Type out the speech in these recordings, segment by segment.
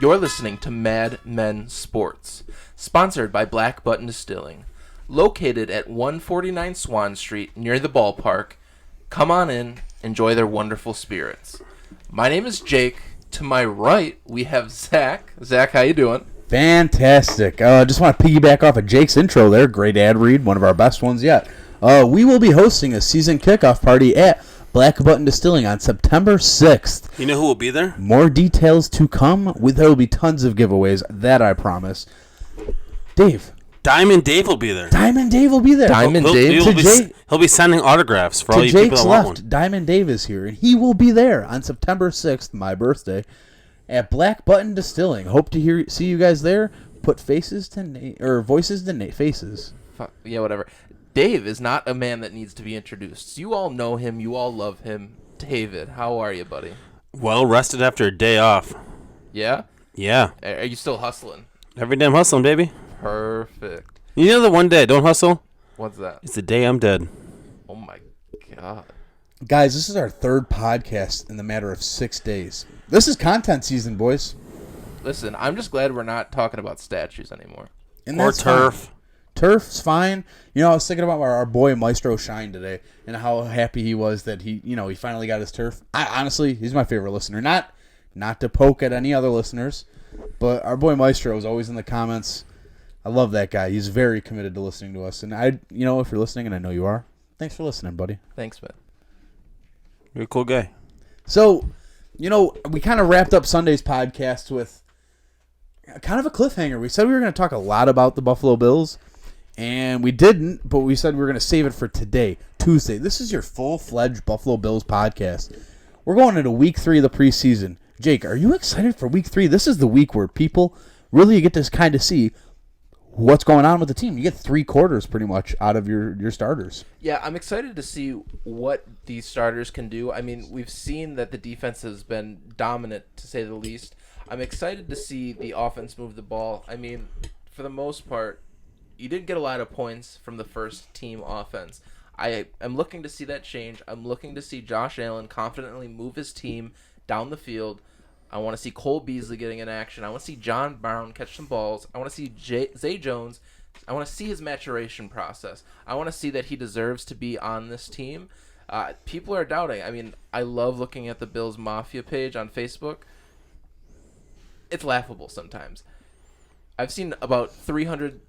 You're listening to Mad Men Sports, sponsored by Black Button Distilling. Located at 149 Swan Street near the ballpark, come on in, enjoy their wonderful spirits. My name is Jake. To my right, we have Zach. Zach, how you doing? Fantastic. Just want to piggyback off of Jake's intro there. Great ad read, one of our best ones yet. We will be hosting a season kickoff party at Black Button Distilling on September 6th. You know who will be there? More details to come. There will be tons of giveaways, that I promise. Dave. Diamond Dave will be there. Diamond Dave will be there. Diamond Dave? He'll be sending autographs for all you Jake's people that want left, one. Diamond Dave is here, and he will be there on September 6th, my birthday, at Black Button Distilling. Hope to see you guys there. Put faces to voices to faces. Yeah, whatever. Dave is not a man that needs to be introduced. You all know him. You all love him. David, how are you, buddy? Well rested after a day off. Yeah? Yeah. Are you still hustling? Every day I'm hustling, baby. Perfect. You know the one day I don't hustle? What's that? It's the day I'm dead. Oh, my God. Guys, this is our third podcast in the matter of 6 days. This is content season, boys. Listen, I'm just glad we're not talking about statues anymore. And Or that's turf. Fine. Turf's fine. You know, I was thinking about our boy Maestro Shine today and how happy he was that he finally got his turf. Honestly, he's my favorite listener. Not to poke at any other listeners, but our boy Maestro is always in the comments. I love that guy. He's very committed to listening to us. And if you're listening, and I know you are, thanks for listening, buddy. Thanks, man. You're a cool guy. So, we kind of wrapped up Sunday's podcast with kind of a cliffhanger. We said we were going to talk a lot about the Buffalo Bills, and we didn't, but we said we were going to save it for today, Tuesday. This is your full-fledged Buffalo Bills podcast. We're going into week 3 of the preseason. Jake, are you excited for week 3? This is the week where people really get to kind of see what's going on with the team. You get 3 quarters pretty much out of your starters. Yeah, I'm excited to see what these starters can do. I mean, we've seen that the defense has been dominant, to say the least. I'm excited to see the offense move the ball. I mean, for the most part, you didn't get a lot of points from the first team offense. I am looking to see that change. I'm looking to see Josh Allen confidently move his team down the field. I want to see Cole Beasley getting in action. I want to see John Brown catch some balls. I want to see Zay Jones. I want to see his maturation process. I want to see that he deserves to be on this team. People are doubting. I mean, I love looking at the Bills Mafia page on Facebook. It's laughable sometimes. I've seen about 300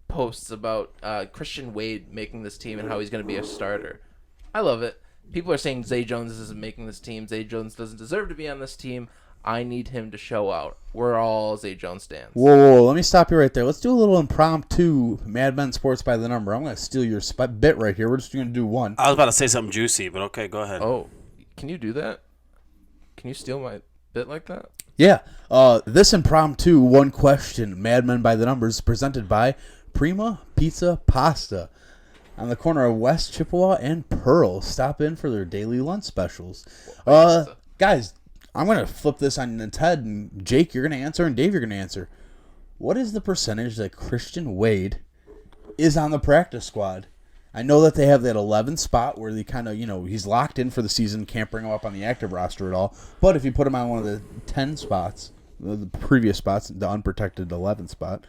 posts about Christian Wade making this team and how he's going to be a starter. I love it. People are saying Zay Jones isn't making this team. Zay Jones doesn't deserve to be on this team. I need him to show out. We're all Zay Jones stands. Whoa, let me stop you right there. Let's do a little impromptu Mad Men Sports by the number. I'm going to steal your bit right here. We're just going to do one. I was about to say something juicy, but okay, go ahead. Oh, can you do that? Can you steal my bit like that? Yeah. This impromptu one question Mad Men by the numbers is presented by Prima Pizza Pasta on the corner of West Chippewa and Pearl. Stop in for their daily lunch specials. Guys, I'm going to flip this on its head, and Jake, you're going to answer, and Dave, you're going to answer. What is the percentage that Christian Wade is on the practice squad? I know that they have that 11 spot where they kind of, he's locked in for the season, can't bring him up on the active roster at all. But if you put him on one of the 10 spots, the previous spots, the unprotected 11 spot,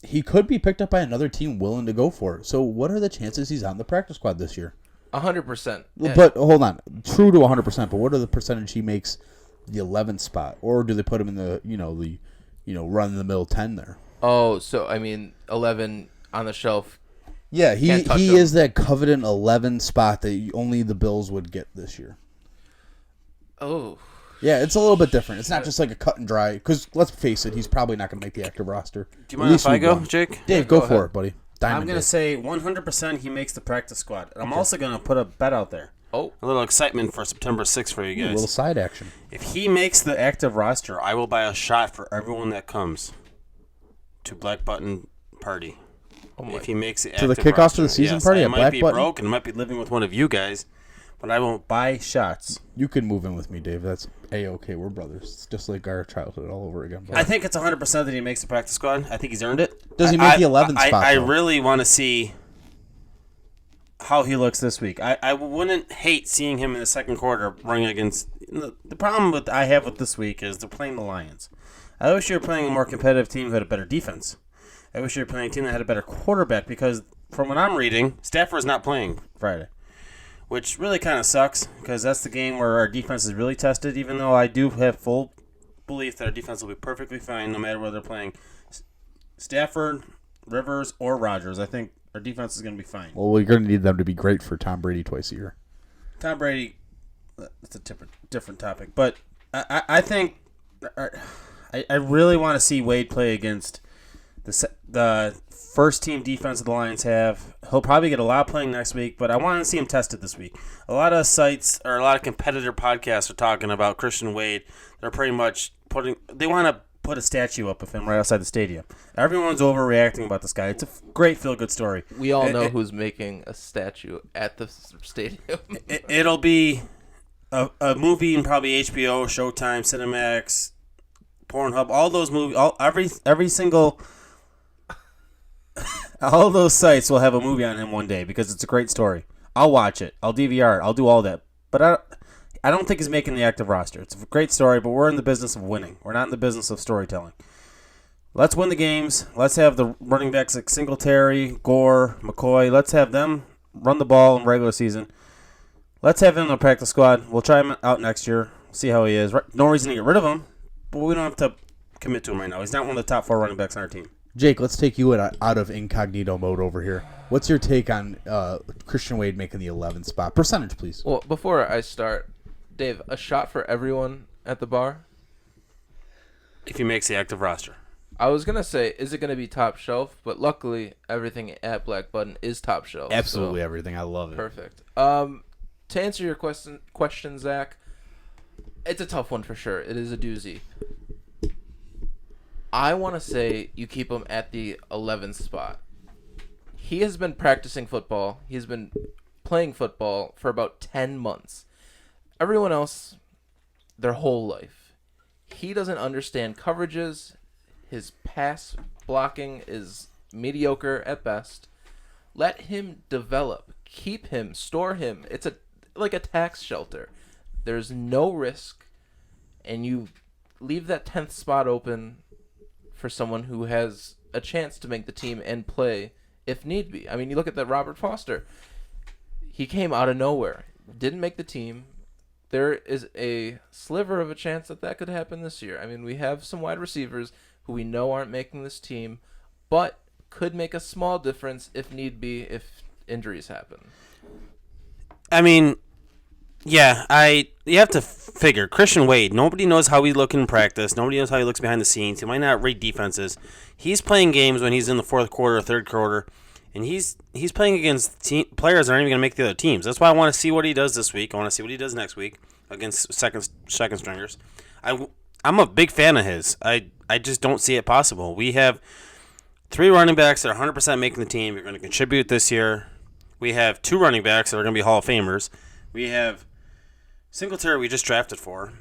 he could be picked up by another team willing to go for it. So what are the chances he's on the practice squad this year? 100%. But hold on. True to 100%, but what are the percentage he makes the 11th spot? Or do they put him in the, run-of-the-mill 10 there? Oh, so, 11 on the shelf. Yeah, he is that coveted 11 spot that only the Bills would get this year. Oh. Yeah, it's a little bit different. It's not just like a cut and dry. Because let's face it, he's probably not going to make the active roster. Do you mind if I go, Jake? Dave, go for it, buddy. I'm going to say 100% he makes the practice squad. And I'm also going to put a bet out there. Oh. A little excitement for September 6th for you guys. A little side action. If he makes the active roster, I will buy a shot for everyone that comes to Black Button Party. If he makes the active to the kickoff roster. to the season yes, party I at might Black be Button? broke and might be living with one of you guys, but I won't buy shots. You can move in with me, Dave. That's A-okay. We're brothers. It's just like our childhood all over again. I think it's 100% that he makes the practice squad. I think he's earned it. Does he make the 11th spot? I really want to see how he looks this week. I wouldn't hate seeing him in the second quarter running against the problem I have with this week is they're playing the Lions. I wish you were playing a more competitive team who had a better defense. I wish you were playing a team that had a better quarterback because from what I'm reading, Stafford's not playing Friday, which really kind of sucks because that's the game where our defense is really tested, even though I do have full belief that our defense will be perfectly fine no matter whether they're playing Stafford, Rivers, or Rodgers. I think our defense is going to be fine. Well, we're going to need them to be great for Tom Brady twice a year. Tom Brady, that's a different topic. But I think I really want to see Wade play against the first-team defense the Lions have. He'll probably get a lot of playing next week, but I want to see him tested this week. A lot of sites or a lot of competitor podcasts are talking about Christian Wade. They're pretty much they want to put a statue up of him right outside the stadium. Everyone's overreacting about this guy. It's a great feel-good story. We all know who's making a statue at the stadium. It'll be a movie in probably HBO, Showtime, Cinemax, Pornhub, all those movies, every single, all those sites will have a movie on him one day because it's a great story. I'll watch it. I'll DVR it. I'll do all that. But I don't think he's making the active roster. It's a great story, but we're in the business of winning. We're not in the business of storytelling. Let's win the games. Let's have the running backs like Singletary, Gore, McCoy. Let's have them run the ball in regular season. Let's have him in the practice squad. We'll try him out next year. See how he is. No reason to get rid of him, but we don't have to commit to him right now. He's not one of the top 4 running backs on our team. Jake, let's take you out of incognito mode over here. What's your take on Christian Wade making the 11th spot? Percentage, please. Well, before I start, Dave, a shot for everyone at the bar? If he makes the active roster. I was going to say, is it going to be top shelf? But luckily, everything at Black Button is top shelf. Absolutely everything. I love it. Perfect. To answer your question, Zach, it's a tough one for sure. It is a doozy. I want to say you keep him at the 11th spot. He has been practicing football. He's been playing football for about 10 months. Everyone else, their whole life. He doesn't understand coverages. His pass blocking is mediocre at best. Let him develop. Keep him. Store him. It's like a tax shelter. There's no risk. And you leave that 10th spot open for someone who has a chance to make the team and play if need be. I mean, you look at that Robert Foster. He came out of nowhere. Didn't make the team. There is a sliver of a chance that could happen this year. I mean, we have some wide receivers who we know aren't making this team, but could make a small difference if need be if injuries happen. I mean, yeah, you have to figure Christian Wade. Nobody knows how he looks in practice. Nobody knows how he looks behind the scenes. He might not read defenses. He's playing games when he's in the fourth quarter, third quarter, and he's playing against players that aren't even going to make the other teams. That's why I want to see what he does this week. I want to see what he does next week against second stringers. I'm a big fan of his. I just don't see it possible. We have 3 running backs that are 100% making the team. You're going to contribute this year. We have 2 running backs that are going to be Hall of Famers. We have Singletary we just drafted for.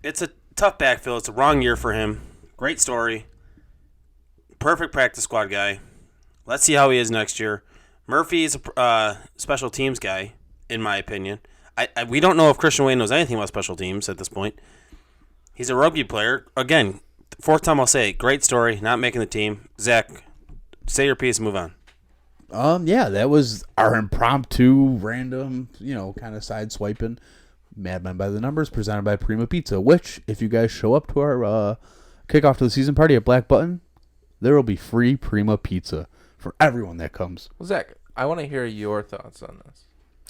It's a tough backfill. It's a wrong year for him. Great story. Perfect practice squad guy. Let's see how he is next year. Murphy is a special teams guy, in my opinion. We don't know if Christian Wade knows anything about special teams at this point. He's a rugby player. Again, 4th time I'll say it. Great story. Not making the team. Zach, say your piece and move on. Yeah, that was our impromptu, random, kind of side swiping Madmen by the Numbers presented by Prima Pizza, which, if you guys show up to our kickoff to the season party at Black Button, there will be free Prima Pizza for everyone that comes. Well, Zach, I want to hear your thoughts on this.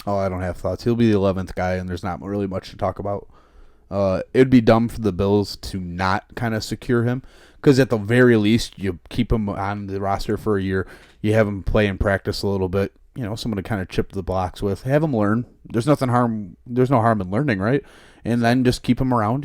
Oh, I don't have thoughts. He'll be the 11th guy, and there's not really much to talk about. It'd be dumb for the Bills to not kind of secure him, because at the very least, you keep him on the roster for a year. You have him play and practice a little bit. Someone to kind of chip the blocks with. Have him learn. There's no harm in learning, right? And then just keep him around.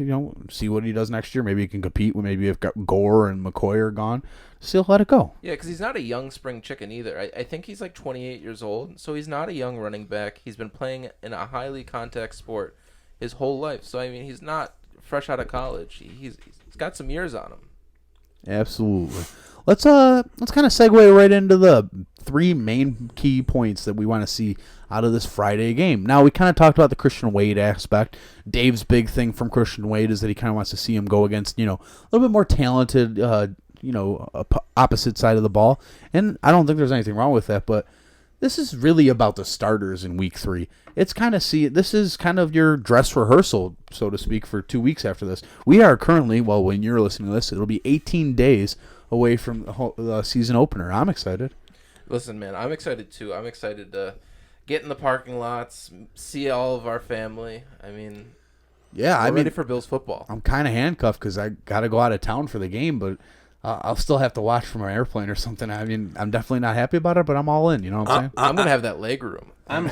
See what he does next year. Maybe he can compete when maybe if Gore and McCoy are gone. Still let it go. Yeah, because he's not a young spring chicken either. I think he's like 28 years old, so he's not a young running back. He's been playing in a highly contact sport his whole life. So, I mean, he's not fresh out of college. He's got some years on him. Absolutely. Let's kind of segue right into the three main key points that we want to see out of this Friday game. Now, we kind of talked about the Christian Wade aspect. Dave's big thing from Christian Wade is that he kind of wants to see him go against, a little bit more talented, opposite side of the ball. And I don't think there's anything wrong with that, but this is really about the starters in week 3. This is kind of your dress rehearsal, so to speak, for 2 weeks after this. We are currently, when you're listening to this, it'll be 18 days away from the season opener. I'm excited. Listen, man, I'm excited too. I'm excited to get in the parking lots, see all of our family. I mean, I'm ready for Bills football. I'm kind of handcuffed because I got to go out of town for the game, but I'll still have to watch from an airplane or something. I mean, I'm definitely not happy about it, but I'm all in. You know what I'm saying? I'm gonna have that leg room. I'm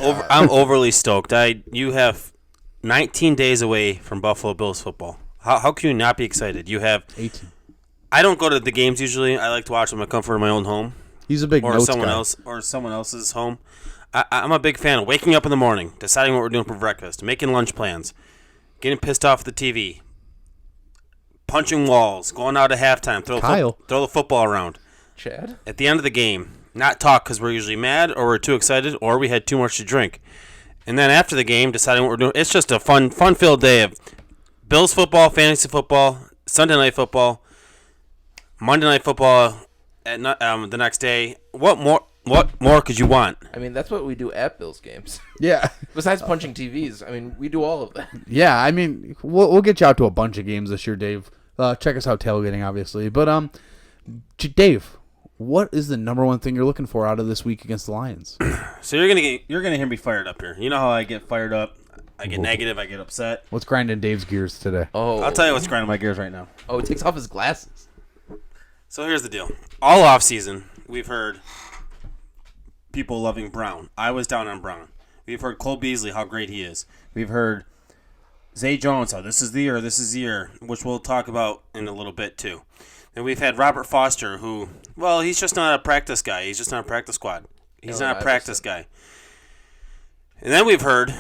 overly stoked. You have 19 days away from Buffalo Bills football. How can you not be excited? You have 18. I don't go to the games usually. I like to watch them in the comfort of my own home. He's a big or notes someone guy. else or someone else's home. I'm a big fan of waking up in the morning, deciding what we're doing for breakfast, making lunch plans, getting pissed off at the TV, punching walls, going out at halftime, throw the football around. Chad? At the end of the game, not talk because we're usually mad or we're too excited or we had too much to drink. And then after the game, deciding what we're doing. It's just a fun-filled day of Bills football, fantasy football, Sunday night football, Monday night football at the next day. What more could you want? I mean, that's what we do at Bills games. Yeah. Besides punching TVs, I mean, we do all of that. Yeah, I mean, we'll get you out to a bunch of games this year, Dave. Check us out tailgating, obviously. But Dave, what is the number one thing you're looking for out of this week against the Lions? So you're gonna hear me fired up here. You know how I get fired up. I get negative. I get upset. What's grinding Dave's gears today? Oh, I'll tell you what's grinding my gears right now. Oh, he takes off his glasses. So here's the deal. All offseason, we've heard people loving Brown. I was down on Brown. We've heard Cole Beasley, how great he is. We've heard Zay Jones, how this is the year, which we'll talk about in a little bit too. And we've had Robert Foster, who, he's just not a practice guy. He's just not a practice squad. He's not a practice guy. And then we've heard,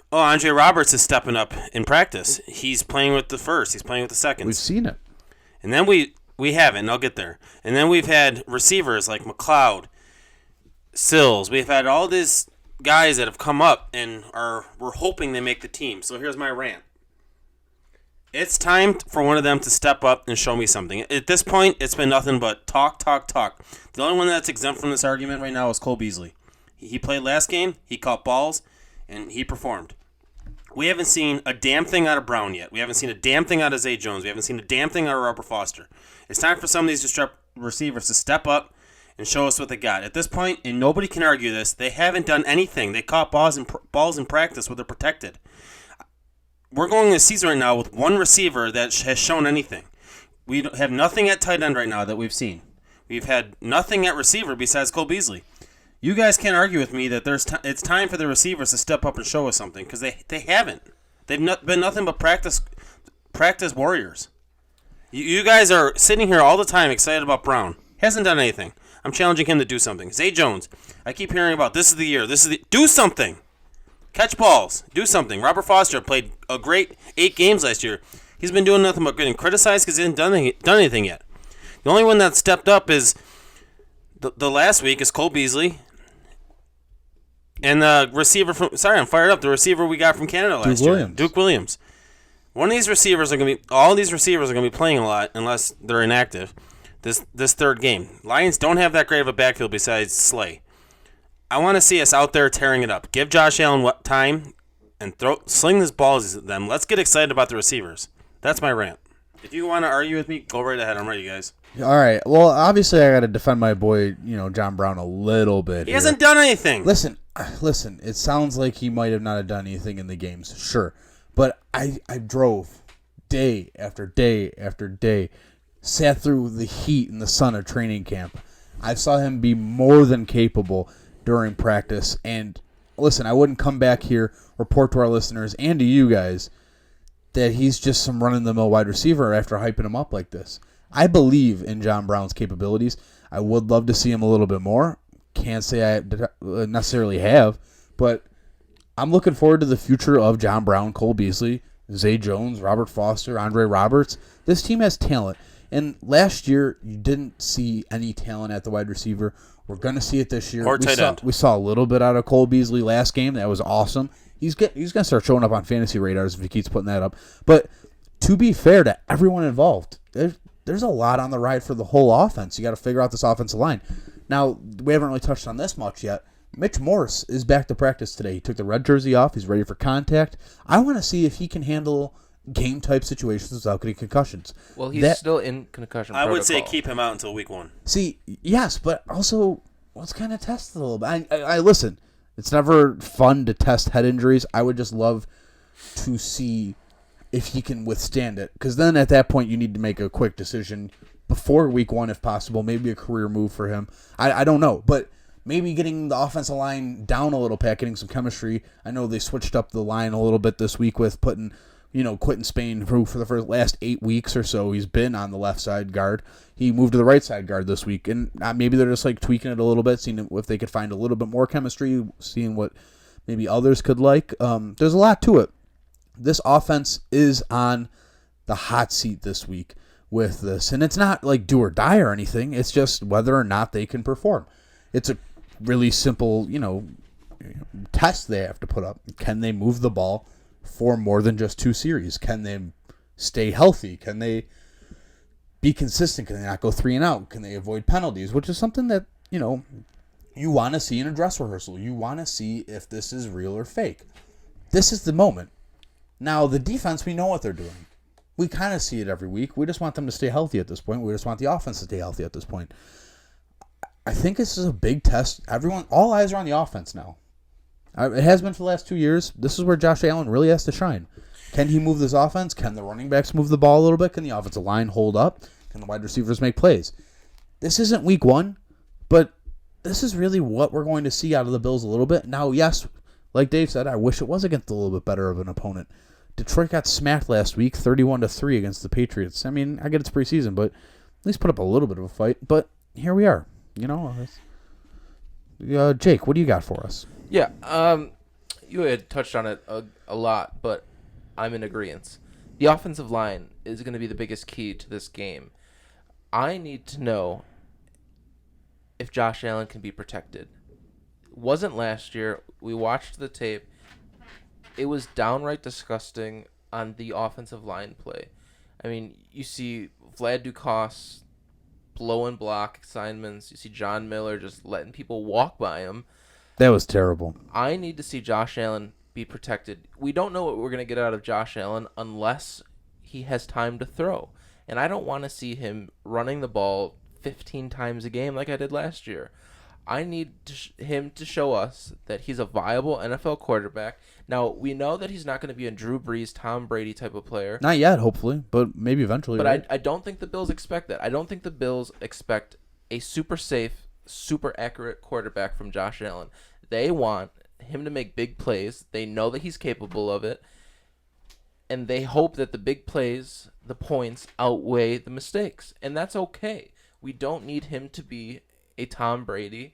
Andre Roberts is stepping up in practice. He's playing with the first. He's playing with the seconds. We've seen it. And then we haven't, and I'll get there. And then we've had receivers like McLeod, Sills. We've had all these guys that have come up and we're hoping they make the team. So here's my rant. It's time for one of them to step up and show me something. At this point, it's been nothing but talk. The only one that's exempt from this argument right now is Cole Beasley. He played last game, he caught balls, and he performed. We haven't seen a damn thing out of Brown yet. We haven't seen a damn thing out of Zay Jones. We haven't seen a damn thing out of Robert Foster. It's time for some of these receivers to step up and show us what they got. At this point, and nobody can argue this, they haven't done anything. They caught balls in practice where they're protected. We're going this season right now with one receiver that has shown anything. We have nothing at tight end right now that we've seen. We've had nothing at receiver besides Cole Beasley. You guys can't argue with me that it's time for the receivers to step up and show us something because they haven't. They've been nothing but practice warriors. You guys are sitting here all the time excited about Brown. Hasn't done anything. I'm challenging him to do something. Zay Jones, I keep hearing about this is the year. Do something. Catch balls. Do something. Robert Foster played a great 8 games last year. He's been doing nothing but getting criticized because he hasn't done anything yet. The only one that stepped up is the last week is Cole Beasley. And the receiver I'm fired up. The receiver we got from Canada last year, Duke Williams. All these receivers are gonna be playing a lot unless they're inactive. This third game, Lions don't have that great of a backfield besides Slay. I want to see us out there tearing it up. Give Josh Allen time and sling these balls at them. Let's get excited about the receivers. That's my rant. If you want to argue with me, go right ahead. I'm ready, guys. All right. Well, obviously, I got to defend my boy, John Brown, a little bit. He hasn't done anything. Listen. It sounds like he might have not done anything in the games. Sure. But I drove day after day after day, sat through the heat and the sun of training camp. I saw him be more than capable during practice. And listen, I wouldn't come back here, report to our listeners and to you guys that he's just some run-in-the-mill wide receiver after hyping him up like this. I believe in John Brown's capabilities. I would love to see him a little bit more. Can't say I necessarily have, but I'm looking forward to the future of John Brown, Cole Beasley, Zay Jones, Robert Foster, Andre Roberts. This team has talent, And last year, you didn't see any talent at the wide receiver. We're going to see it this year. Or tight end. We saw a little bit out of Cole Beasley last game. That was awesome. He's going to start showing up on fantasy radars if he keeps putting that up. But to be fair to everyone involved, there's a lot on the ride for the whole offense. You got to figure out this offensive line. Now, we haven't really touched on this much yet. Mitch Morse is back to practice today. He took the red jersey off. He's ready for contact. I want to see if he can handle game-type situations without getting concussions. Well, he's still in concussion protocol. I would say keep him out until week 1. See, yes, but also let's kind of test it a little bit. I listen. It's never fun to test head injuries. I would just love to see if he can withstand it, because then at that point you need to make a quick decision before week 1 if possible. Maybe a career move for him. I don't know, but maybe getting the offensive line down a little bit, getting some chemistry. I know they switched up the line a little bit this week with putting, Quentin Spain, who for the last 8 weeks or so, he's been on the left side guard. He moved to the right side guard this week, and maybe they're just like tweaking it a little bit, seeing if they could find a little bit more chemistry, seeing what maybe others could like. There's a lot to it. This offense is on the hot seat this week with this, and it's not like do or die or anything. It's just whether or not they can perform. It's a really simple, test they have to put up. Can they move the ball for more than just 2 series? Can they stay healthy? Can they be consistent? Can they not go 3 and out? Can they avoid penalties? Which is something that, you want to see in a dress rehearsal. You want to see if this is real or fake. This is the moment. Now, the defense, we know what they're doing. We kind of see it every week. We just want them to stay healthy at this point. We just want the offense to stay healthy at this point. I think this is a big test. All eyes are on the offense now. It has been for the last 2 years. This is where Josh Allen really has to shine. Can he move this offense? Can the running backs move the ball a little bit? Can the offensive line hold up? Can the wide receivers make plays? This isn't week 1, but this is really what we're going to see out of the Bills a little bit. Now, yes, like Dave said, I wish it was against a little bit better of an opponent. Detroit got smacked last week, 31-3 against the Patriots. I mean, I get it's preseason, but at least put up a little bit of a fight. But here we are. Jake, what do you got for us? Yeah, you had touched on it a lot, but I'm in agreement. The offensive line is going to be the biggest key to this game. I need to know if Josh Allen can be protected. Wasn't last year. We watched the tape. It was downright disgusting on the offensive line play. I mean, you see Vlad Ducasse blowing block assignments. You see John Miller just letting people walk by him. That was terrible. I need to see Josh Allen be protected. We don't know what we're going to get out of Josh Allen unless he has time to throw. And I don't want to see him running the ball 15 times a game like I did last year. I need him to show us that he's a viable NFL quarterback. Now, we know that he's not going to be a Drew Brees, Tom Brady type of player. Not yet, hopefully, but maybe eventually. But right? I don't think the Bills expect that. I don't think the Bills expect a super safe, super accurate quarterback from Josh Allen. They want him to make big plays. They know that he's capable of it. And they hope that the big plays, the points, outweigh the mistakes. And that's okay. We don't need him to be a Tom Brady,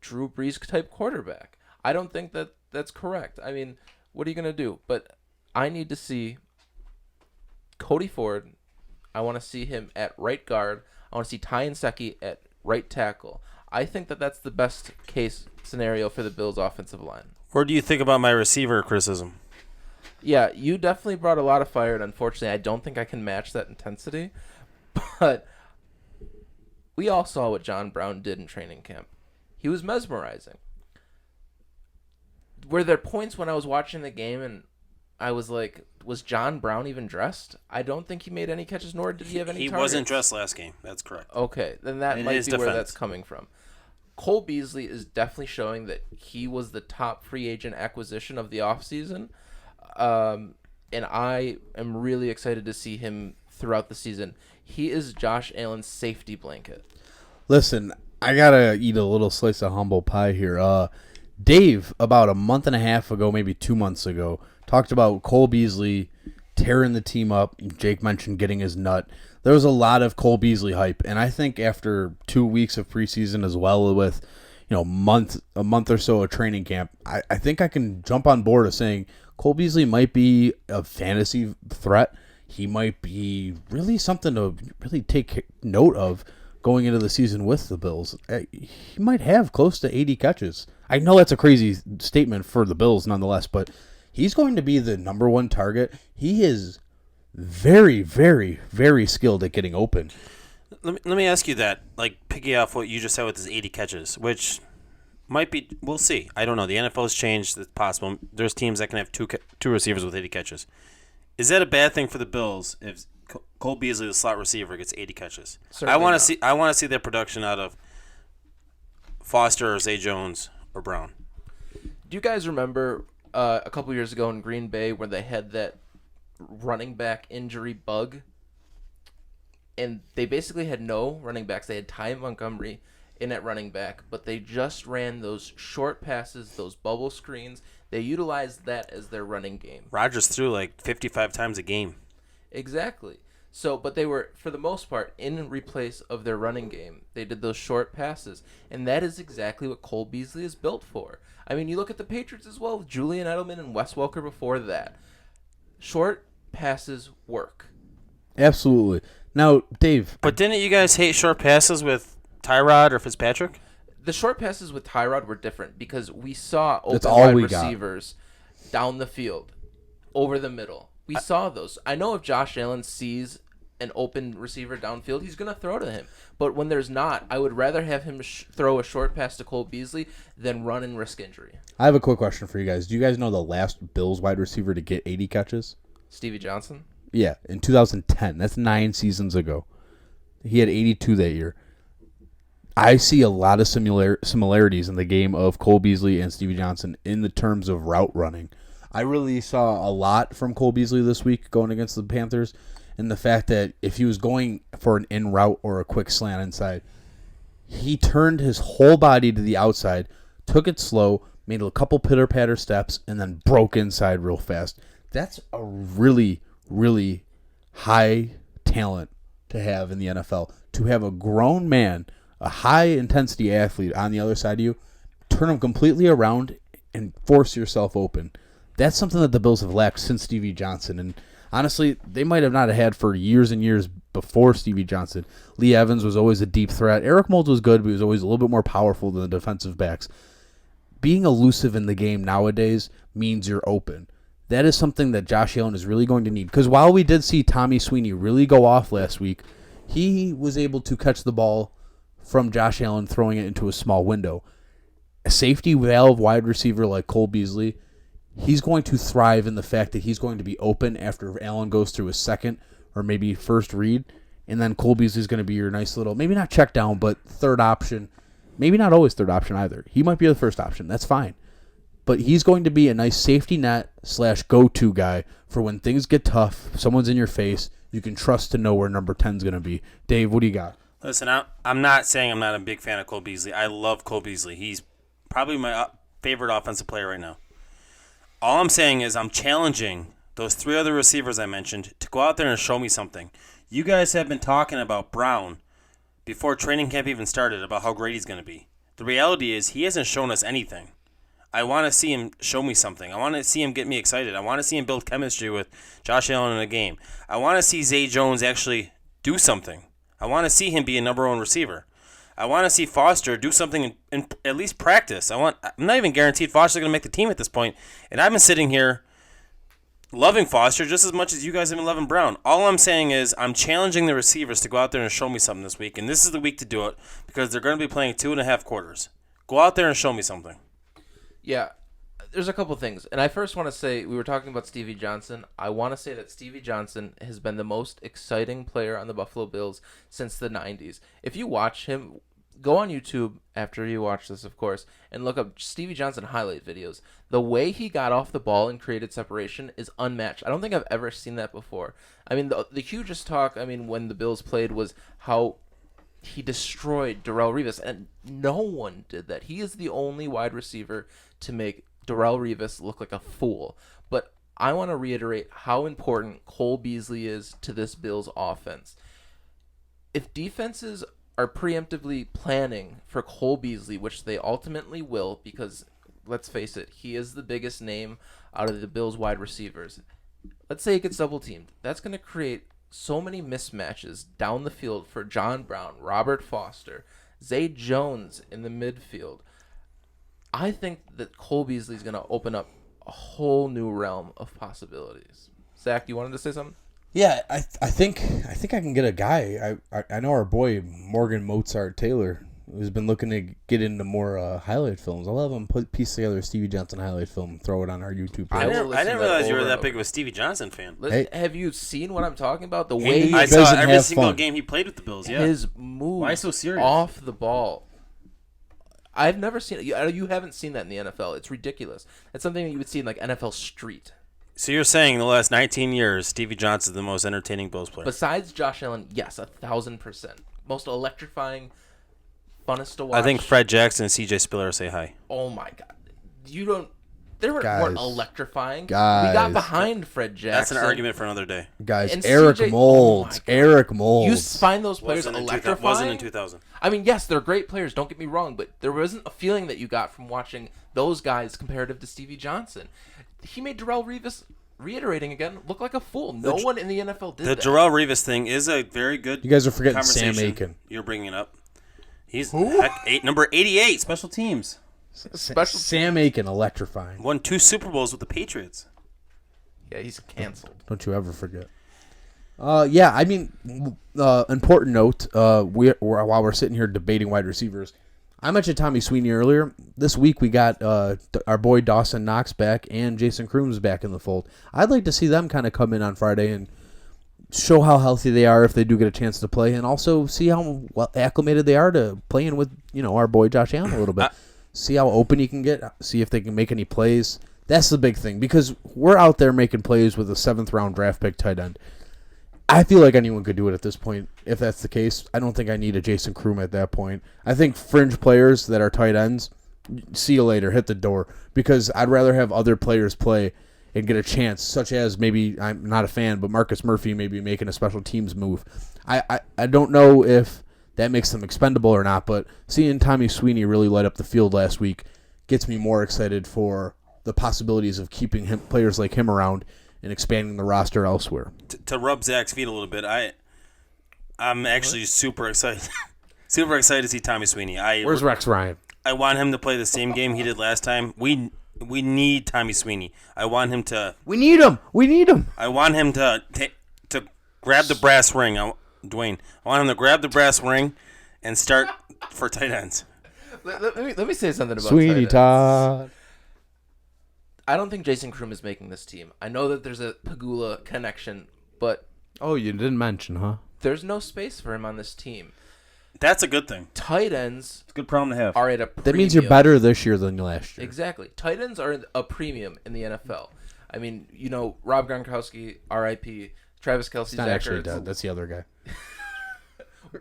Drew Brees type quarterback. I don't think that that's correct. I mean, what are you going to do? But I need to see Cody Ford. I want to see him at right guard. I want to see Ty Nsekhe at right tackle. I think that that's the best case scenario for the Bills' offensive line. What do you think about my receiver criticism? Yeah, you definitely brought a lot of fire, and unfortunately, I don't think I can match that intensity. But we all saw what John Brown did in training camp. He was mesmerizing. Were there points when I was watching the game and I was like, was John Brown even dressed? I don't think he made any catches, nor did he have any targets. He wasn't dressed last game. That's correct. Okay, then that might be where that's coming from. Cole Beasley is definitely showing that he was the top free agent acquisition of the offseason. And I am really excited to see him throughout the season. He is Josh Allen's safety blanket. Listen, I got to eat a little slice of humble pie here. Dave, about a month and a half ago, maybe 2 months ago, talked about Cole Beasley tearing the team up. Jake mentioned getting his nut. There was a lot of Cole Beasley hype, and I think after 2 weeks of preseason as well with a month or so of training camp, I think I can jump on board of saying Cole Beasley might be a fantasy threat. he might be really something to really take note of going into the season with the Bills. He might have close to 80 catches. I know that's a crazy statement for the Bills nonetheless, but he's going to be the number one target. He is very, very, very skilled at getting open. Let me ask you that, like, piggy off what you just said with his 80 catches, which might be, we'll see. I don't know. The NFL has changed. It's possible. There's teams that can have two receivers with 80 catches. Is that a bad thing for the Bills if Cole Beasley, the slot receiver, gets 80 catches? Certainly I want not. to see their production out of Foster or Zay Jones or Brown. Do you guys remember a couple years ago in Green Bay where they had that running back injury bug? And they basically had no running backs. They had Ty Montgomery in at running back, but they just ran those short passes, those bubble screens. They utilized that as their running game. Rodgers threw like 55 times a game. Exactly. So, but they were, for the most part, in replace of their running game. They did those short passes. And that is exactly what Cole Beasley is built for. I mean, you look at the Patriots as well. Julian Edelman and Wes Welker before that. Short passes work. Absolutely. Now, Dave. But didn't you guys hate short passes with Tyrod or Fitzpatrick? The short passes with Tyrod were different because we saw That's open all wide we got. receivers down the field, over the middle. We saw those. I know if Josh Allen sees an open receiver downfield, he's going to throw to him. But when there's not, I would rather have him throw a short pass to Cole Beasley than run and risk injury. I have a quick question for you guys. Do you guys know the last Bills wide receiver to get 80 catches? Stevie Johnson? Yeah, in 2010. That's 9 seasons ago. He had 82 that year. I see a lot of similarities in the game of Cole Beasley and Stevie Johnson in the terms of route running. I really saw a lot from Cole Beasley this week going against the Panthers, and the fact that if he was going for an in route or a quick slant inside, he turned his whole body to the outside, took it slow, made a couple pitter-patter steps, and then broke inside real fast. That's a really, really high talent to have in the NFL. To have a grown man, a high-intensity athlete on the other side of you, turn him completely around and force yourself open. That's something that the Bills have lacked since Stevie Johnson. And honestly, they might have not had for years and years before Stevie Johnson. Lee Evans was always a deep threat. Eric Moulds was good, but he was always a little bit more powerful than the defensive backs. Being elusive in the game nowadays means you're open. That is something that Josh Allen is really going to need. Because while we did see Tommy Sweeney really go off last week, he was able to catch the ball from Josh Allen throwing it into a small window. A safety valve wide receiver like Cole Beasley, he's going to thrive in the fact that he's going to be open after Allen goes through his second or maybe first read, and then Cole Beasley's going to be your nice little, maybe not check down, but third option. Maybe not always third option either. He might be the first option. That's fine. But he's going to be a nice safety net / go-to guy for when things get tough, someone's in your face, you can trust to know where number 10 is going to be. Dave, what do you got? Listen, I'm not saying I'm not a big fan of Cole Beasley. I love Cole Beasley. He's probably my favorite offensive player right now. All I'm saying is I'm challenging those 3 other receivers I mentioned to go out there and show me something. You guys have been talking about Brown before training camp even started about how great he's going to be. The reality is he hasn't shown us anything. I want to see him show me something. I want to see him get me excited. I want to see him build chemistry with Josh Allen in a game. I want to see Zay Jones actually do something. I want to see him be a number 1 receiver. I want to see Foster do something in at least practice. I'm not even guaranteed Foster's going to make the team at this point. And I've been sitting here loving Foster just as much as you guys have been loving Brown. All I'm saying is I'm challenging the receivers to go out there and show me something this week. And this is the week to do it because they're going to be playing 2.5 quarters. Go out there and show me something. Yeah, there's a couple things. And I first want to say, we were talking about Stevie Johnson. I want to say that Stevie Johnson has been the most exciting player on the Buffalo Bills since the 90s. If you watch him, go on YouTube after you watch this, of course, and look up Stevie Johnson highlight videos. The way he got off the ball and created separation is unmatched. I don't think I've ever seen that before. I mean, the hugest talk, when the Bills played was how he destroyed Darrelle Revis, and no one did that. He is the only wide receiver to make Darrelle Revis look like a fool. But I want to reiterate how important Cole Beasley is to this Bills offense. If defenses are preemptively planning for Cole Beasley, which they ultimately will, because let's face it, he is the biggest name out of the Bills wide receivers. let's say he gets double teamed. That's going to create so many mismatches down the field for John Brown, Robert Foster, Zay Jones in the midfield. I think that Cole Beasley is going to open up a whole new realm of possibilities. Zach, you wanted to say something? Yeah, I think I can get a guy. I know our boy Morgan Mozart Taylor, who's been looking to get into more highlight films. I'll have him piece together a Stevie Johnson highlight film, throw it on our YouTube page. I didn't listen to realize you were over that and big of over. a Stevie Johnson fan. Listen, Hey. have you seen what I'm talking about? The He way I doesn't saw every have single fun. game he played with the Bills. Yeah. his moves Why so serious? off the ball. I've never seen it. You haven't seen that in the NFL. It's ridiculous. It's something that you would see in like NFL Street. So you're saying in the last 19 years, Stevie Johnson's the most entertaining Bills player? Besides Josh Allen, yes, 1,000%. Most electrifying, funnest to watch. I think Fred Jackson and C.J. Spiller say hi. Oh my God, you don't. They weren't Guys. electrifying. Guys. We got behind Fred Jackson. That's an argument for another day. Guys, And Eric CJ Molds. oh my God. Eric You Molds. find those players Wasn't in electrifying. 2000. I mean, yes, they're great players. Don't get me wrong, but there wasn't a feeling that you got from watching those guys comparative to Stevie Johnson. He made Darrelle Revis, reiterating again, look like a fool. No one in the NFL did The that. Jarrell Revis thing is a very good You guys are forgetting Sam conversation. Aiken. You're bringing it up. He's number 88. Special teams. Special- Sam Aiken, electrifying. Won 2 Super Bowls with the Patriots. Yeah, he's canceled. Don't you ever forget. Yeah, I mean, important note. While we're sitting here debating wide receivers, I mentioned Tommy Sweeney earlier. This week we got our boy Dawson Knox back and Jason Crooms back in the fold. I'd like to see them kind of come in on Friday and show how healthy they are if they do get a chance to play, and also see how well acclimated they are to playing with our boy Josh Allen a little bit. See how open he can get. See if they can make any plays. That's the big thing, because we're out there making plays with a 7th-round draft pick tight end. I feel like anyone could do it at this point. If that's the case, I don't think I need a Jason Kroom at that point. I think fringe players that are tight ends, see you later, hit the door, because I'd rather have other players play and get a chance, such as maybe, I'm not a fan, but Marcus Murphy maybe making a special teams move. I don't know if that makes them expendable or not, but seeing Tommy Sweeney really light up the field last week gets me more excited for the possibilities of keeping players like him around and expanding the roster elsewhere. To rub Zach's feet a little bit, I'm actually super excited. Super excited to see Tommy Sweeney. Where's Rex Ryan? I want him to play the same game he did last time. We need Tommy Sweeney. I want him to. We need him. We need him. I want him to grab the brass ring. Dwayne, I want him to grab the brass ring and start for tight ends. Let me say something about Sweeney tight ends. Todd. I don't think Jason Kroom is making this team. I know that there's a Pagula connection, but Oh, you didn't mention, huh? there's no space for him on this team. That's a good thing. Tight ends It's a good problem to have. are at a premium. That means you're better this year than last year. Exactly. Tight ends are a premium in the NFL. I mean, Rob Gronkowski, R.I.P., Travis Kelce, It's not Zach actually Ertz. dead. That's the other guy.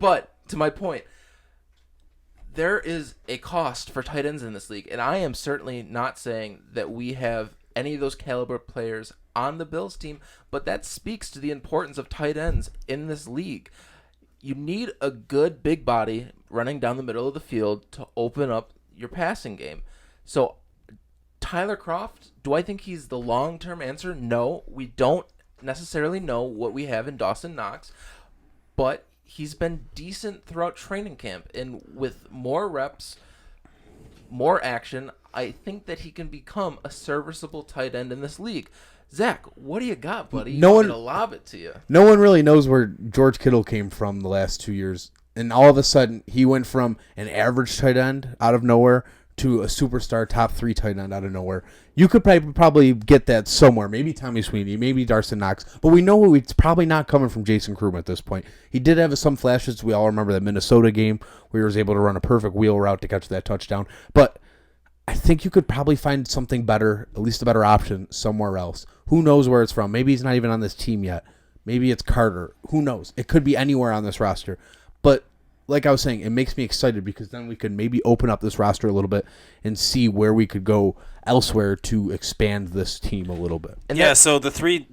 But to my point, there is a cost for tight ends in this league, and I am certainly not saying that we have any of those caliber players on the Bills team, but that speaks to the importance of tight ends in this league. You need a good big body running down the middle of the field to open up your passing game. So Tyler Kroft, do I think he's the long-term answer? No, we don't necessarily know what we have in Dawson Knox, but he's been decent throughout training camp, and with more reps, more action, I think that he can become a serviceable tight end in this league. Zach, what do you got, buddy? No You one- want me to lob it to you. No one really knows where George Kittle came from the last 2 years. And all of a sudden, he went from an average tight end out of nowhere to a superstar top 3 tight end out of nowhere. You could probably get that somewhere. Maybe Tommy Sweeney, maybe Dawson Knox. But we know it's probably not coming from Jason Kroom at this point. He did have some flashes. We all remember that Minnesota game where he was able to run a perfect wheel route to catch that touchdown. But I think you could probably find something better, at least a better option, somewhere else. Who knows where it's from? Maybe he's not even on this team yet. Maybe it's Carter. Who knows? It could be anywhere on this roster. But like I was saying, it makes me excited because then we could maybe open up this roster a little bit and see where we could go elsewhere to expand this team a little bit. And Yeah, that- so the three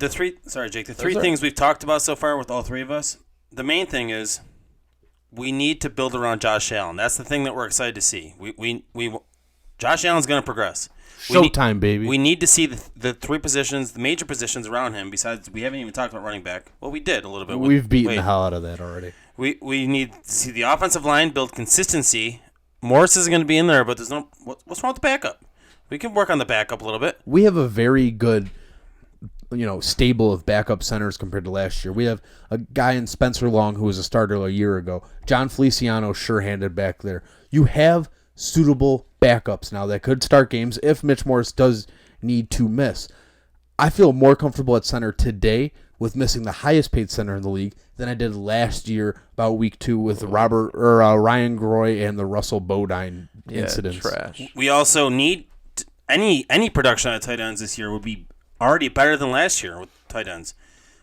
sorry, Jake, the three all right. things we've talked about so far with all three of us, the main thing is we need to build around Josh Allen. That's the thing that we're excited to see. Josh Allen's going to progress. Showtime, baby. We need to see the three positions, the major positions around him. Besides, we haven't even talked about running back. Well, we did a little bit. We've beaten the hell out of that already. We need to see the offensive line build consistency. Morris isn't going to be in there, but there's no. What's wrong with the backup? We can work on the backup a little bit. We have a very good, stable of backup centers compared to last year. We have a guy in Spencer Long who was a starter a year ago. John Feliciano sure-handed back there. You have suitable backups now that could start games if Mitch Morris does need to miss. I feel more comfortable at center today with missing the highest paid center in the league than I did last year about week 2 with Ryan Groy and the Russell Bodine incidents. Trash. We also need any production out of tight ends this year would be already better than last year with tight ends.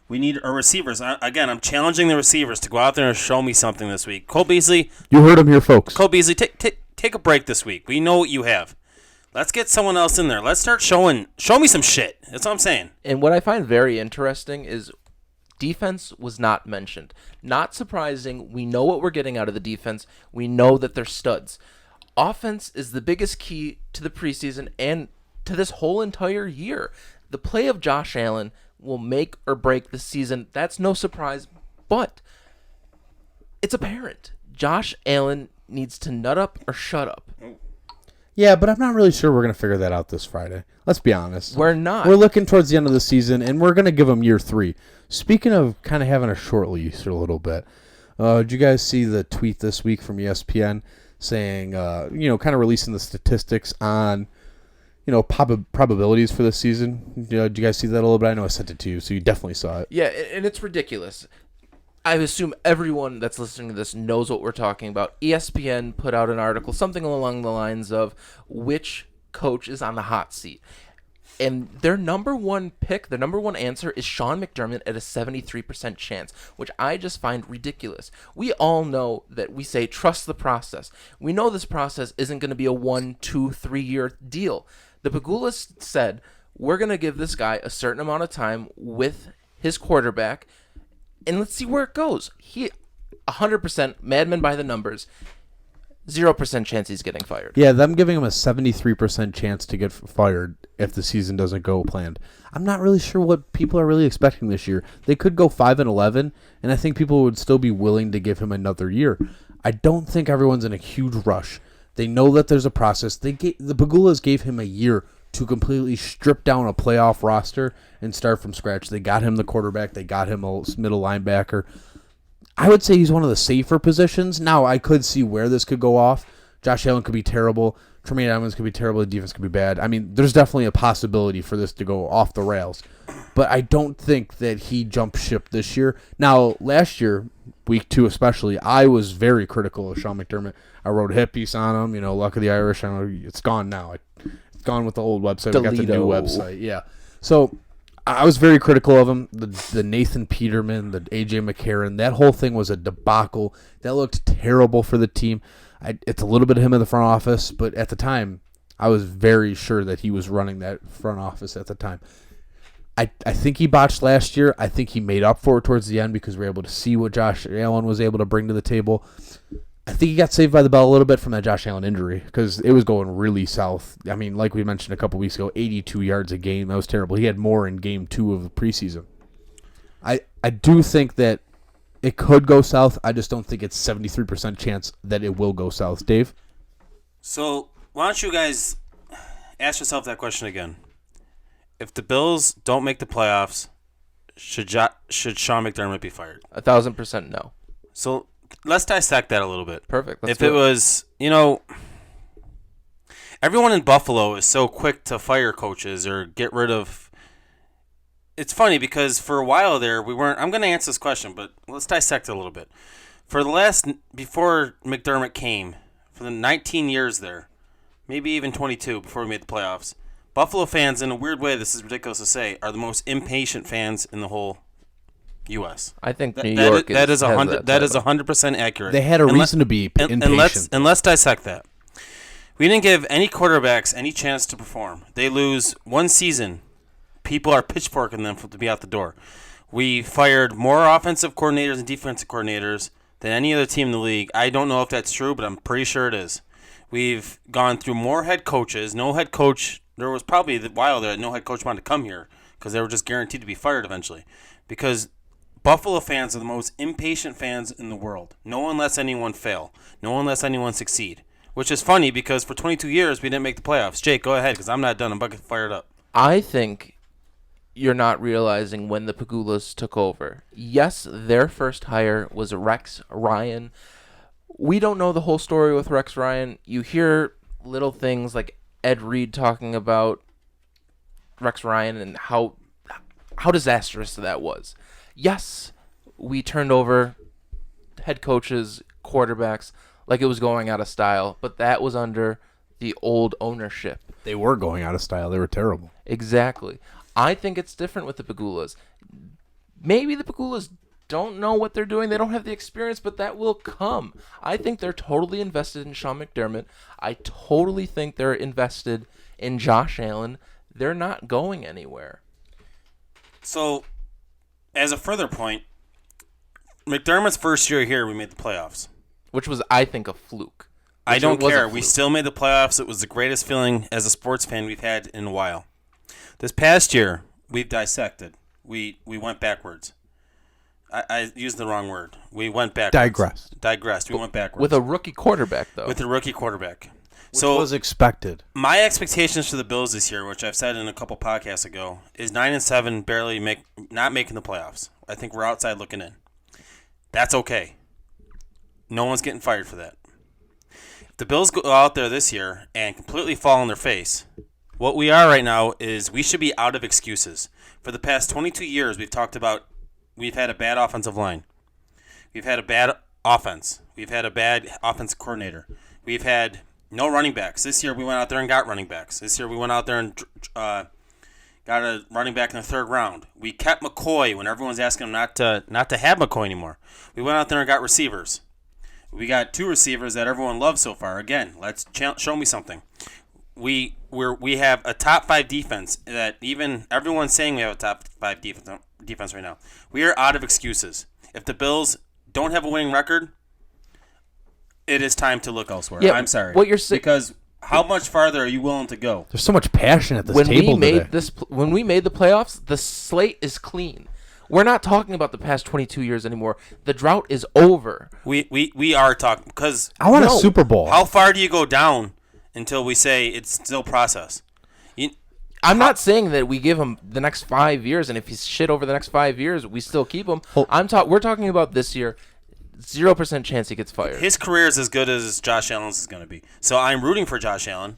We need our receivers. Again, I'm challenging the receivers to go out there and show me something this week. Cole Beasley. You heard him here, folks. Cole Beasley, take a break this week. We know what you have. Let's get someone else in there. Let's start show me some shit. That's all I'm saying. And what I find very interesting is defense was not mentioned. Not surprising. We know what we're getting out of the defense. We know that they're studs. Offense is the biggest key to the preseason and to this whole entire year. The play of Josh Allen will make or break the season. That's no surprise, but it's apparent. Josh Allen needs to nut up or shut up. Yeah, but I'm not really sure we're going to figure that out this Friday. Let's be honest. We're not. We're looking towards the end of the season, and we're going to give him year 3. Speaking of kind of having a short leash a little bit, did you guys see the tweet this week from ESPN saying, kind of releasing the statistics on, probabilities for this season? Did you guys see that a little bit? I know I sent it to you, so you definitely saw it. Yeah, and it's ridiculous. I assume everyone that's listening to this knows what we're talking about. ESPN put out an article, something along the lines of which coach is on the hot seat. And their number one pick, their number one answer is Sean McDermott at a 73% chance, which I just find ridiculous. We all know that we say trust the process. We know this process isn't going to be a 1, 2, 3 year deal. The Pagulas said, we're going to give this guy a certain amount of time with his quarterback, and let's see where it goes. 100% madman by the numbers. 0% chance he's getting fired. Yeah, them giving him a 73% chance to get fired if the season doesn't go planned. I'm not really sure what people are really expecting this year. They could go 5-11, and I think people would still be willing to give him another year. I don't think everyone's in a huge rush. They know that there's a process. The Pagulas gave him a year to completely strip down a playoff roster and start from scratch. They got him the quarterback. They got him a middle linebacker. I would say he's one of the safer positions. Now, I could see where this could go off. Josh Allen could be terrible. Tremaine Edmonds could be terrible. The defense could be bad. I mean, there's definitely a possibility for this to go off the rails. But I don't think that he jumped ship this year. Now, last year, week 2 especially, I was very critical of Sean McDermott. I wrote a hit piece on him. Luck of the Irish. I know it's gone now. It's gone with the old website. We got the new website. Yeah. So I was very critical of him. The Nathan Peterman, the A.J. McCarron, that whole thing was a debacle. That looked terrible for the team. It's a little bit of him in the front office, but at the time, I was very sure that he was running that front office at the time. I think he botched last year. I think he made up for it towards the end because we were able to see what Josh Allen was able to bring to the table. I think he got saved by the bell a little bit from that Josh Allen injury because it was going really south. I mean, like we mentioned a couple weeks ago, 82 yards a game. That was terrible. He had more in game 2 of the preseason. I do think that it could go south. I just don't think it's 73% chance that it will go south. Dave? So why don't you guys ask yourself that question again? If the Bills don't make the playoffs, should Sean McDermott be fired? 1,000% no. So let's dissect that a little bit. Perfect. If it was, everyone in Buffalo is so quick to fire coaches or get rid of. It's funny because for a while there we weren't. I'm going to answer this question, but let's dissect it a little bit. Before McDermott came, for the 19 years there, maybe even 22 before we made the playoffs, Buffalo fans, in a weird way, this is ridiculous to say, are the most impatient fans in the whole U.S. I think New York that is 100% accurate. They had a reason to be impatient. And let's dissect that. We didn't give any quarterbacks any chance to perform. They lose one season. People are pitchforking them to be out the door. We fired more offensive coordinators and defensive coordinators than any other team in the league. I don't know if that's true, but I'm pretty sure it is. We've gone through more head coaches. No head coach. There was probably a while there that no head coach wanted to come here because they were just guaranteed to be fired eventually. Because Buffalo fans are the most impatient fans in the world. No one lets anyone fail. No one lets anyone succeed. Which is funny because for 22 years we didn't make the playoffs. Jake, go ahead because I'm not done. I'm about to get fired up. I think you're not realizing when the Pagulas took over. Yes, their first hire was Rex Ryan. We don't know the whole story with Rex Ryan. You hear little things like Ed Reed talking about Rex Ryan and how disastrous that was. Yes, we turned over head coaches, quarterbacks, like it was going out of style, but that was under the old ownership. They were going out of style. They were terrible. Exactly. I think it's different with the Pagulas. Maybe the Pagulas don't know what they're doing. They don't have the experience, but that will come. I think they're totally invested in Sean McDermott. I totally think they're invested in Josh Allen. They're not going anywhere. So, as a further point, McDermott's first year here, we made the playoffs. Which was, I think, a fluke. I don't care. We still made the playoffs. It was the greatest feeling as a sports fan we've had in a while. This past year, we've dissected. We went backwards. I used the wrong word. We went backwards. Digressed. We went backwards. With a rookie quarterback, though. With a rookie quarterback. Which was expected. My expectations for the Bills this year, which I've said in a couple podcasts ago, is 9-7, barely not making the playoffs. I think we're outside looking in. That's okay. No one's getting fired for that. If the Bills go out there this year and completely fall on their face, what we are right now is we should be out of excuses. For the past 22 years, we've talked about we've had a bad offensive line. We've had a bad offense. We've had a bad offensive coordinator. We've had no running backs. This year we went out there and got running backs. This year we went out there and got a running back in the third round. We kept McCoy when everyone's asking him not to have McCoy anymore. We went out there and got receivers. We got 2 receivers that everyone loves so far. Again, let's show me something. We have a top 5 defense that even everyone's saying we have a top 5 defense right now. We are out of excuses. If the Bills don't have a winning record, it is time to look elsewhere. Yeah, I'm sorry. What you're saying, because how much farther are you willing to go? There's so much passion at this table today. When we made the playoffs, the slate is clean. We're not talking about the past 22 years anymore. The drought is over. We are talking because I want a Super Bowl. How far do you go down until we say it's still process? I'm not saying that we give him the next 5 years, and if he's shit over the next 5 years, we still keep him. We're talking about this year. 0% chance he gets fired. His career is as good as Josh Allen's is going to be. So I'm rooting for Josh Allen,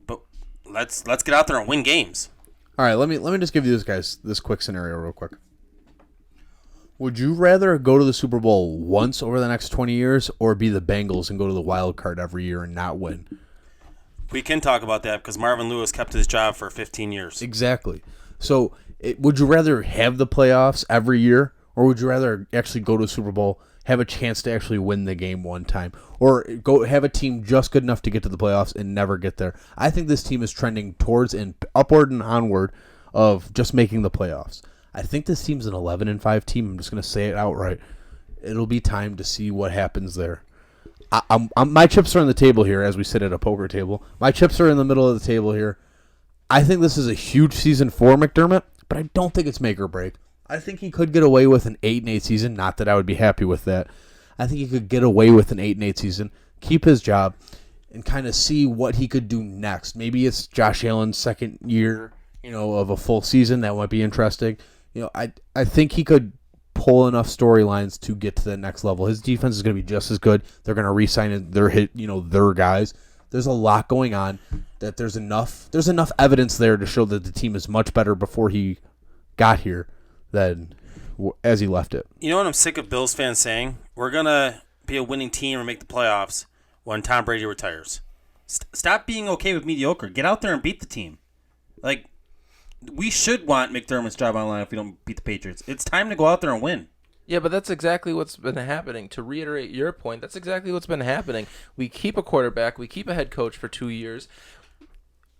but let's get out there and win games. All right, let me just give you this quick scenario real quick. Would you rather go to the Super Bowl once over the next 20 years or be the Bengals and go to the wild card every year and not win? We can talk about that because Marvin Lewis kept his job for 15 years. Exactly. So would you rather have the playoffs every year or would you rather actually go to a Super Bowl, have a chance to actually win the game one time, or go have a team just good enough to get to the playoffs and never get there? I think this team is trending towards and upward and onward of just making the playoffs. I think this team's an 11-5 team. I'm just going to say it outright. It'll be time to see what happens there. My chips are on the table here as we sit at a poker table. My chips are in the middle of the table here. I think this is a huge season for McDermott, but I don't think it's make or break. I think he could get away with an 8-8 season. Not that I would be happy with that. I think he could get away with an 8-8 season, keep his job, and kind of see what he could do next. Maybe it's Josh Allen's second year, of a full season. That might be interesting. I think he could pull enough storylines to get to the next level. His defense is going to be just as good. They're going to re-sign their guys. There's a lot going on that there's enough evidence there to show that the team is much better before he got here than as he left it. You know what I'm sick of Bills fans saying? We're going to be a winning team and make the playoffs when Tom Brady retires. Stop being okay with mediocre. Get out there and beat the team. We should want McDermott's job on the line if we don't beat the Patriots. It's time to go out there and win. Yeah, but that's exactly what's been happening. To reiterate your point, that's exactly what's been happening. We keep a quarterback. We keep a head coach for 2 years.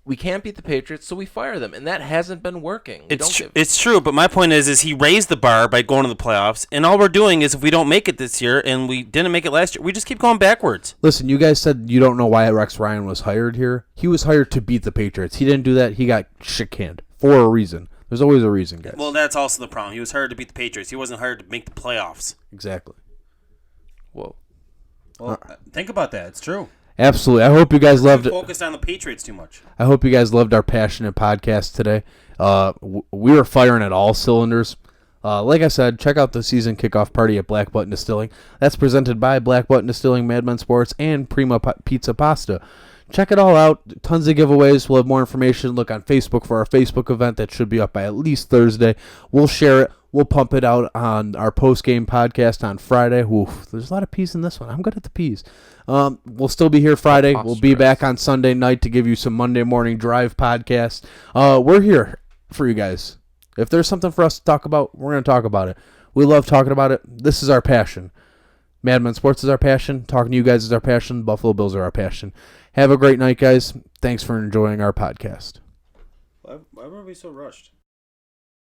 we can't beat the Patriots, so we fire them, and that hasn't been working. It's true, but my point is he raised the bar by going to the playoffs, and all we're doing is if we don't make it this year, and we didn't make it last year, we just keep going backwards. Listen, you guys said you don't know why Rex Ryan was hired here. He was hired to beat the Patriots. He didn't do that. He got shit-canned for a reason. There's always a reason, guys. Well, that's also the problem. He was hired to beat the Patriots. He wasn't hired to make the playoffs. Exactly. Whoa. Well, think about that. It's true. Absolutely. I hope you guys loved it. Focused on the Patriots too much. I hope you guys loved our passionate podcast today. We were firing at all cylinders. Like I said, check out the season kickoff party at Black Button Distilling. That's presented by Black Button Distilling, Madman Sports, and Prima Pizza Pasta. Check it all out. Tons of giveaways. We'll have more information. Look on Facebook for our Facebook event. That should be up by at least Thursday. We'll share it. We'll pump it out on our post-game podcast on Friday. Oof, there's a lot of peas in this one. I'm good at the peas. We'll still be here Friday. We'll be back on Sunday night to give you some Monday morning drive podcast. We're here for you guys. If there's something for us to talk about, we're going to talk about it. We love talking about it. This is our passion. Madman Sports is our passion. Talking to you guys is our passion. Buffalo Bills are our passion. Have a great night, guys. Thanks for enjoying our podcast. Why were we so rushed?